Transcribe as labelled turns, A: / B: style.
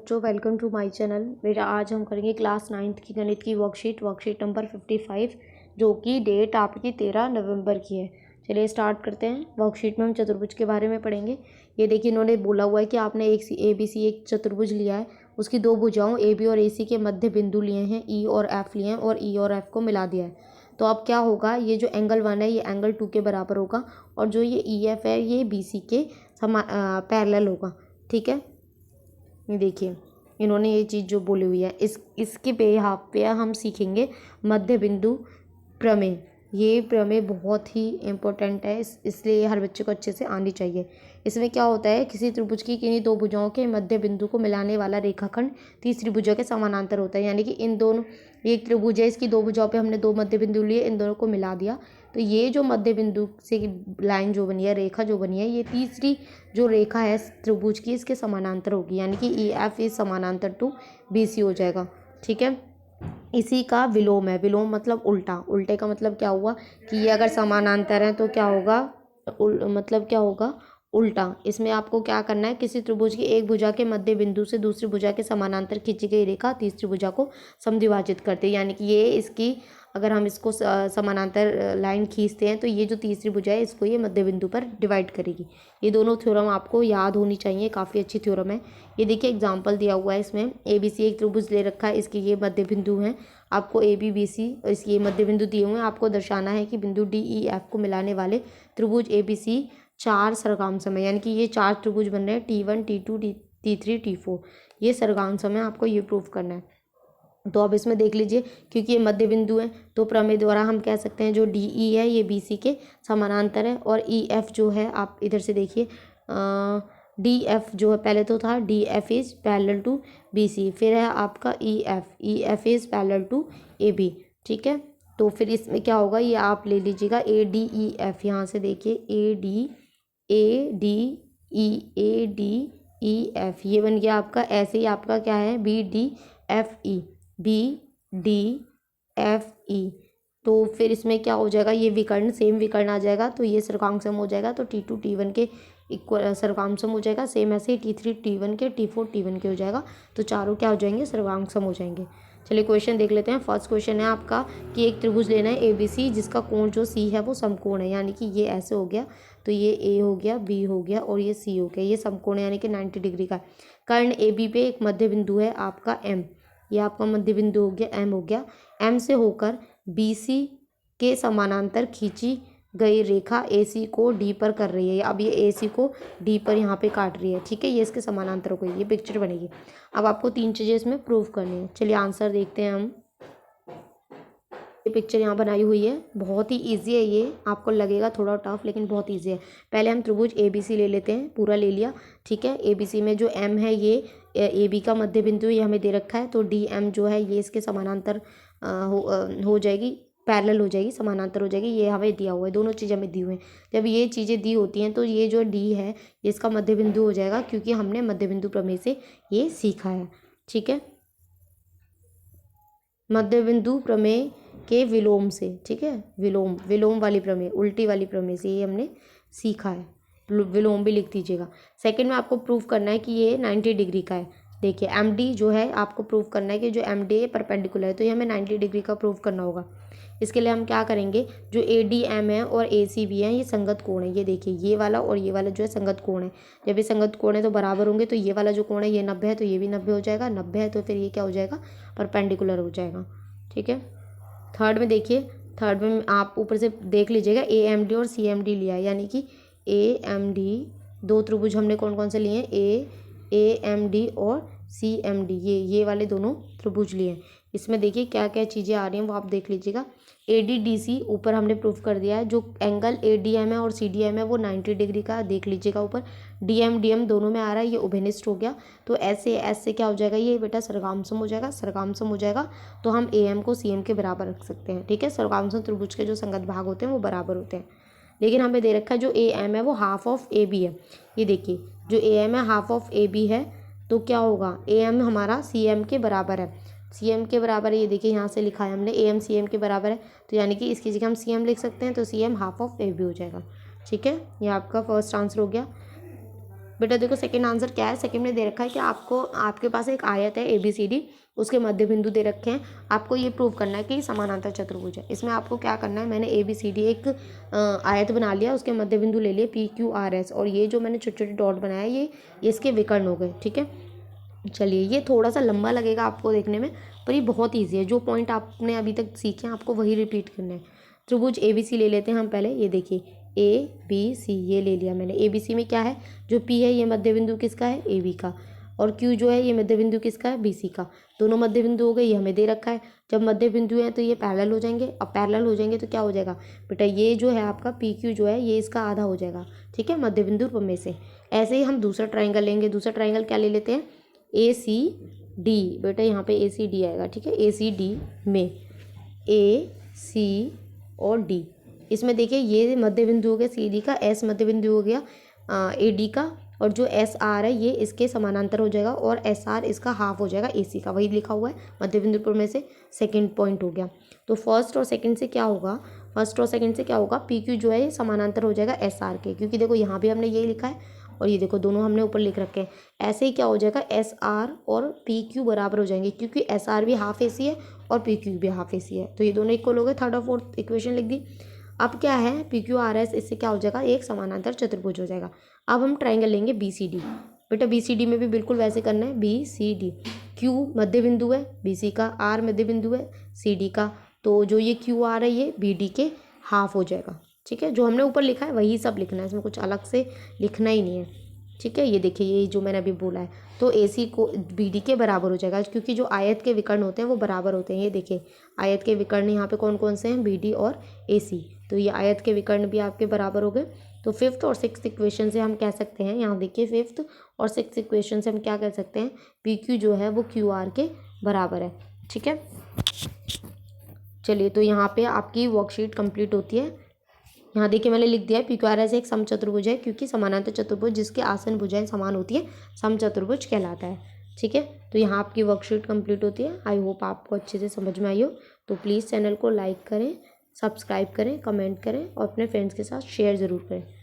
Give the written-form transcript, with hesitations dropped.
A: जो welcome to my channel. मेरा आज हम करेंगे क्लास 9th की गणित की वर्कशीट नंबर 55, जो कि डेट आपकी 13 नवंबर की है। चलिए स्टार्ट करते हैं। वर्कशीट में हम चतुर्भुज के बारे में पढ़ेंगे। ये देखिए, इन्होंने बोला हुआ है कि आपने एक ABC एक चतुर्भुज लिया है, उसकी दो भुजाओं AB और AC के मध्य बिंदु लिए हैं, E और F लिए हैं और E और F को मिला दिया है। तो अब क्या होगा, ये जो एंगल 1 है ये एंगल 2 के बराबर होगा और जो ये EF है ये BC के पैरेलल होगा। ठीक है, ये देखिए इन्होंने ये चीज़ जो बोली हुई है, इसके बेहाफ पे हम सीखेंगे मध्य बिंदु प्रमेय। ये प्रमेय बहुत ही इम्पोर्टेंट है, इसलिए हर बच्चे को अच्छे से आनी चाहिए। इसमें क्या होता है, किसी त्रिभुज की किन्हीं दो भुजाओं के मध्य बिंदु को मिलाने वाला रेखाखंड तीसरी भुजा के समानांतर होता है। यानी कि इन दोनों, एक त्रिभुज है, इसकी दो भुजाओं पे हमने दो मध्य बिंदु लिए, इन दोनों को मिला दिया, तो ये जो मध्य बिंदु से लाइन जो बनी है, रेखा जो बनी है, ये तीसरी जो रेखा है त्रिभुज की, इसके समानांतर होगी। यानी कि EF इज समानांतर टू BC हो जाएगा। ठीक है, इसी का विलोम है। विलोम मतलब उल्टा। उल्टे का मतलब क्या हुआ कि ये अगर समानांतर है तो क्या होगा, मतलब क्या होगा, उल्टा। इसमें आपको क्या करना है, किसी त्रिभुज की एक भुजा के मध्य बिंदु से दूसरी भुजा के समानांतर खींची गई रेखा तीसरी भुजा को समद्विभाजित करते हैं। यानी कि ये इसकी, अगर हम इसको समानांतर लाइन खींचते हैं तो ये जो तीसरी भुजा है इसको ये मध्य बिंदु पर डिवाइड करेगी। ये दोनों थ्योरम आपको याद होनी चाहिए, काफ़ी अच्छी थ्योरम है। ये देखिए एग्जाम्पल दिया हुआ है इसमें, ABC एक त्रिभुज ले रखा है, इसके ये मध्य बिंदु हैं। आपको ABBC इसके ये मध्य बिंदु दिए हुए हैं। आपको दर्शाना है कि बिंदु DEF को मिलाने वाले त्रिभुज ABC चार सरगाम समय, यानी कि ये चार त्रिभुज बन रहे हैं, T1 T2 T3 T4, ये सरगाम समय आपको ये प्रूफ करना है। तो अब इसमें देख लीजिए, क्योंकि ये मध्य बिंदु है तो प्रमेय द्वारा हम कह सकते हैं जो DE है ये BC के समानांतर है, और EF जो है, आप इधर से देखिए, DF जो है, पहले तो था DF is parallel to BC, फिर है आपका EF is parallel to AB। ठीक है, तो फिर इसमें क्या होगा, ये आप ले लीजिएगा ADEF, यहाँ से देखिए ADEF, ये बन गया आपका। ऐसे ही आपका क्या है, BDFE। तो फिर इसमें क्या हो जाएगा, ये विकर्ण सेम विकर्ण आ जाएगा, तो ये सर्वांग सम हो जाएगा। तो T2 T1 के इक्वल सर्वांग सम हो जाएगा। सेम ऐसे ही T3 T1 के, T4 T1 के हो जाएगा। तो चारों क्या हो जाएंगे, सर्वांग सम हो जाएंगे। चलिए क्वेश्चन देख लेते हैं। फर्स्ट क्वेश्चन है आपका कि एक त्रिभुज लेना है ABC, जिसका कोण जो C है वो समकोण है। यानी कि ये ऐसे हो गया, तो ये A हो गया, B हो गया और ये C हो गया, ये समकोण है, यानी कि 90 डिग्री का। कर्ण AB पे एक मध्य बिंदु है आपका M, ये आपका मध्य बिंदु हो गया, M हो गया। M से होकर BC के समानांतर खींची गई रेखा AC को D पर कर रही है। अब ये AC को D पर यहाँ पे काट रही है। ठीक है, ये इसके समानांतर हो गई, ये पिक्चर बनेगी। अब आपको तीन चीज़ें इसमें प्रूव करनी है। चलिए आंसर देखते हैं हम। ये पिक्चर यहाँ बनाई हुई है, बहुत ही इजी है। ये आपको लगेगा थोड़ा टफ, लेकिन बहुत इजी है। पहले हम त्रिभुज ABC ले लेते हैं, पूरा ले लिया। ठीक है, ABC में जो M है ये AB का मध्य बिंदु ये हमें दे रखा है, तो DM जो है ये इसके समानांतर हो जाएगी, पैरेलल हो जाएगी, समानांतर हो जाएगी। ये हमें दिया हुआ है, दोनों चीज़ें हमें दी हुई हैं। जब ये चीज़ें दी होती हैं तो ये जो D है ये इसका मध्य बिंदु हो जाएगा, क्योंकि हमने मध्य बिंदु प्रमेय से ये सीखा है। ठीक है, मध्य बिंदु प्रमेय के विलोम से। ठीक है, विलोम वाली प्रमेय, उल्टी वाली प्रमेय से ये हमने सीखा है। विलोम भी लिख दीजिएगा। सेकंड में आपको प्रूफ करना है कि ये 90 डिग्री का है। देखिए MD जो है, आपको प्रूफ करना है कि जो MD है परपेंडिकुलर है, तो ये हमें 90 डिग्री का प्रूफ करना होगा। इसके लिए हम क्या करेंगे, जो ADM है और ACB है ये संगत कोण है। ये देखिए, ये वाला और ये वाला जो है संगत कोण है। जब ये संगत कोण है तो बराबर होंगे, तो ये वाला जो कोण है ये 90 है, तो ये भी 90 हो जाएगा। 90 है तो फिर ये क्या हो जाएगा, परपेंडिकुलर हो जाएगा। ठीक है, थर्ड में देखिए, थर्ड में आप ऊपर से देख लीजिएगा, AMD और CMD लिया है। यानी कि AMD, दो त्रिभुज हमने कौन कौन से लिए हैं, AMD और CMD, ये वाले दोनों त्रिभुज लिए हैं। इसमें देखिए क्या क्या चीज़ें आ रही हैं वो आप देख लीजिएगा। ADDC ऊपर हमने प्रूफ कर दिया है। जो एंगल ADM है और CDM है वो 90 डिग्री का देख लीजिएगा ऊपर। DM दोनों में आ रहा है, ये उभयनिष्ठ हो गया। तो ऐसे क्या हो जाएगा, ये बेटा सरगामसम हो जाएगा। सरगामसम हो जाएगा तो हम AM को CM के बराबर रख सकते हैं। ठीक है, सरगामसम त्रिभुज के जो संगत भाग होते हैं वो बराबर होते हैं। लेकिन हमें दे रखा है जो AM है वो हाफ ऑफ AB है। ये देखिए, जो AM है हाफ ऑफ AB है, तो क्या होगा, AM हमारा CM के बराबर है। CM के बराबर है, ये देखिए यहाँ से लिखा है हमने, AM CM के बराबर है, तो यानी कि इसकी जगह हम CM लिख सकते हैं, तो CM हाफ ऑफ AB हो जाएगा। ठीक है, ये आपका फर्स्ट आंसर हो गया। बेटा देखो सेकंड आंसर क्या है। सेकंड में दे रखा है कि आपको आपके पास एक आयत है ABCD, उसके मध्य बिंदु दे रखे हैं, आपको ये प्रूव करना है कि समानांतर चतुर्भुज है। इसमें आपको क्या करना है, मैंने ABCD एक आयत बना लिया, उसके मध्य बिंदु ले लिए PQRS, और ये जो मैंने छोटे छोटे डॉट बनाया ये इसके विकर्ण हो गए। ठीक है, चलिए ये थोड़ा सा लंबा लगेगा आपको देखने में, पर ये बहुत ईजी है। जो पॉइंट आपने अभी तक सीखे हैं आपको वही रिपीट करना है। त्रिभुज ABC ले लेते हैं हम पहले। ये देखिए ABC ये ले लिया मैंने। ABC में क्या है, जो P है ये मध्य बिंदु किसका है, AB का, और Q जो है ये मध्य बिंदु किसका है, BC का। दोनों मध्य बिंदु हो गए, ये हमें दे रखा है। जब मध्य बिंदु है तो ये पैरेलल हो जाएंगे। अब पैरेलल हो जाएंगे तो क्या हो जाएगा बेटा, ये जो है आपका PQ जो है ये इसका आधा हो जाएगा। ठीक है, मध्य बिंदु में से। ऐसे ही हम दूसरा ट्राइंगल लेंगे। दूसरा ट्राइंगल क्या ले लेते हैं, ACD। बेटा यहाँ पे ACD आएगा। ठीक है, ACD में AC और D, इसमें देखिए ये मध्य बिंदु हो गया CD का, S मध्य बिंदु हो गया AD का, और जो SR है ये इसके समानांतर हो जाएगा, और SR इसका हाफ हो जाएगा AC का। वही लिखा हुआ है मध्य बिंदु पर में से सेकंड पॉइंट हो गया। तो फर्स्ट और सेकंड से क्या होगा, फर्स्ट और सेकंड से क्या होगा, PQ जो है ये समानांतर हो जाएगा SR के, क्योंकि देखो यहाँ भी हमने ये लिखा है और ये देखो दोनों हमने ऊपर लिख रखे हैं। ऐसे ही क्या हो जाएगा, SR और PQ बराबर हो जाएंगे, क्योंकि SR भी हाफ AC है और PQ भी हाफ AC है, तो ये दोनों इक्वल हो गए। थर्ड और फोर्थ इक्वेशन लिख दी। अब क्या है, PQRS इससे क्या हो जाएगा, एक समानांतर चतुर्भुज हो जाएगा। अब हम ट्राइंगल लेंगे BCD। बेटा BCD में भी बिल्कुल वैसे करना है। BCD, Q मध्य बिंदु है BC का, R मध्य बिंदु है CD का, तो जो ये QR है ये BD के हाफ हो जाएगा। ठीक है, जो हमने ऊपर लिखा है वही सब लिखना है, इसमें कुछ अलग से लिखना ही नहीं है। ठीक है, ये देखिए ये जो मैंने अभी बोला है, तो AC को BD के बराबर हो जाएगा, क्योंकि जो आयत के विकर्ण होते हैं वो बराबर होते हैं। ये देखिए आयत के विकर्ण यहाँ पे कौन कौन से हैं, BD और AC, तो ये आयत के विकर्ण भी आपके बराबर हो गए। तो फिफ्थ और सिक्स्थ इक्वेशन से हम कह सकते हैं, यहाँ देखिए फिफ्थ और सिक्स्थ इक्वेशन से हम क्या कह सकते हैं, PQ जो है वो QR के बराबर है। ठीक है, चलिए तो यहाँ पे आपकी वर्कशीट कंप्लीट होती है। यहाँ देखिए मैंने लिख दिया है PQRS एक समचतुर्भुज है, क्योंकि समानांतर चतुर्भुज जिसके आसन भुजाएं समान होती है समचतुर्भुज कहलाता है। ठीक है, तो यहाँ आपकी वर्कशीट कंप्लीट होती है। आई होप आपको अच्छे से समझ में आई हो। तो प्लीज़ चैनल को लाइक करें, सब्सक्राइब करें, कमेंट करें और अपने फ्रेंड्स के साथ शेयर ज़रूर करें।